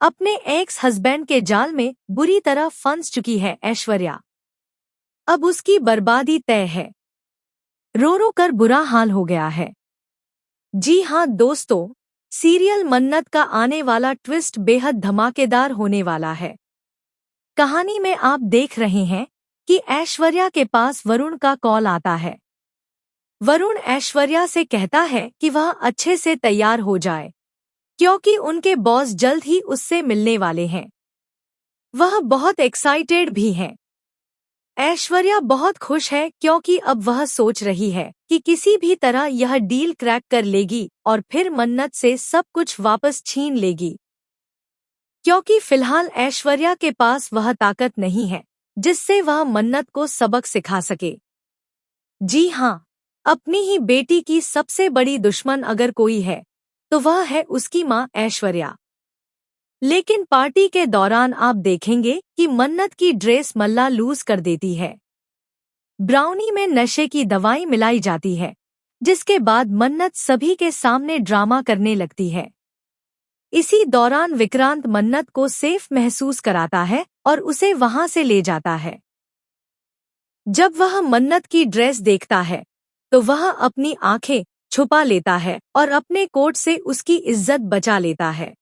अपने ex husband के जाल में बुरी तरह फंस चुकी है ऐश्वर्या। अब उसकी बर्बादी तय है। रो रो कर बुरा हाल हो गया है। जी हां दोस्तों, सीरियल मन्नत का आने वाला ट्विस्ट बेहद धमाकेदार होने वाला है। कहानी में आप देख रहे हैं कि ऐश्वर्या के पास वरुण का कॉल आता है। वरुण ऐश्वर्या से कहता है कि वह अच्छे से तैयार हो जाए, क्योंकि उनके बॉस जल्द ही उससे मिलने वाले हैं। वह बहुत एक्साइटेड भी है। ऐश्वर्या बहुत खुश है क्योंकि अब वह सोच रही है कि किसी भी तरह यह डील क्रैक कर लेगी और फिर मन्नत से सब कुछ वापस छीन लेगी। क्योंकि फिलहाल ऐश्वर्या के पास वह ताकत नहीं है जिससे वह मन्नत को सबक सिखा सके। जी हां, अपनी ही बेटी की सबसे बड़ी दुश्मन अगर कोई है तो वह है उसकी मां ऐश्वर्या। लेकिन पार्टी के दौरान आप देखेंगे कि मन्नत की ड्रेस मल्ला लूज कर देती है। ब्राउनी में नशे की दवाई मिलाई जाती है, जिसके बाद मन्नत सभी के सामने ड्रामा करने लगती है। इसी दौरान विक्रांत मन्नत को सेफ महसूस कराता है और उसे वहां से ले जाता है। जब वह मन्नत की ड्रेस देखता है तो वह अपनी आंखें छुपा लेता है और अपने कोट से उसकी इज्जत बचा लेता है।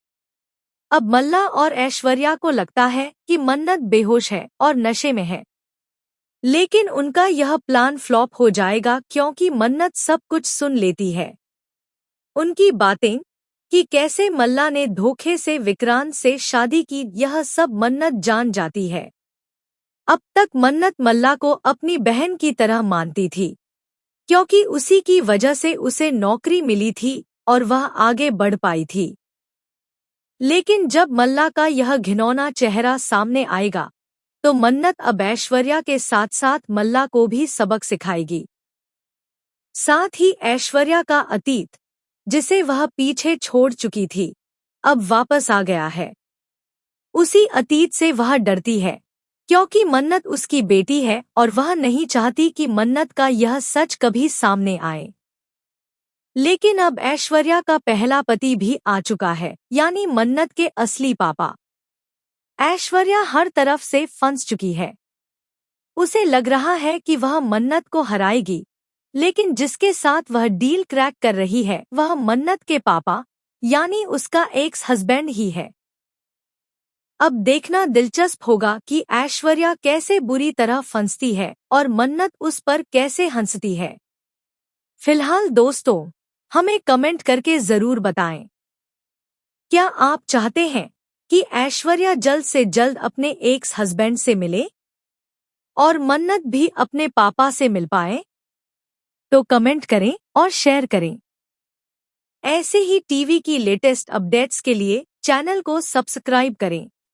अब मल्ला और ऐश्वर्या को लगता है कि मन्नत बेहोश है और नशे में है, लेकिन उनका यह प्लान फ्लॉप हो जाएगा क्योंकि मन्नत सब कुछ सुन लेती है। उनकी बातें कि कैसे मल्ला ने धोखे से विक्रांत से शादी की, यह सब मन्नत जान जाती है। अब तक मन्नत मल्ला को अपनी बहन की तरह मानती थी, क्योंकि उसी की वजह से उसे नौकरी मिली थी और वह आगे बढ़ पाई थी। लेकिन जब मल्ला का यह घिनौना चेहरा सामने आएगा तो मन्नत अब ऐश्वर्या के साथ साथ मल्ला को भी सबक सिखाएगी। साथ ही ऐश्वर्या का अतीत, जिसे वह पीछे छोड़ चुकी थी, अब वापस आ गया है। उसी अतीत से वह डरती है क्योंकि मन्नत उसकी बेटी है और वह नहीं चाहती कि मन्नत का यह सच कभी सामने आए। लेकिन अब ऐश्वर्या का पहला पति भी आ चुका है, यानी मन्नत के असली पापा। ऐश्वर्या हर तरफ से फंस चुकी है। उसे लग रहा है कि वह मन्नत को हराएगी, लेकिन जिसके साथ वह डील क्रैक कर रही है वह मन्नत के पापा यानी उसका एक्स हस्बैंड ही है। अब देखना दिलचस्प होगा कि ऐश्वर्या कैसे बुरी तरह फंसती है और मन्नत उस पर कैसे हंसती है। फिलहाल दोस्तों, हमें कमेंट करके जरूर बताएं, क्या आप चाहते हैं कि ऐश्वर्या जल्द से जल्द अपने एक्स हस्बैंड से मिले और मन्नत भी अपने पापा से मिल पाए? तो कमेंट करें और शेयर करें। ऐसे ही टीवी की लेटेस्ट अपडेट्स के लिए चैनल को सब्सक्राइब करें।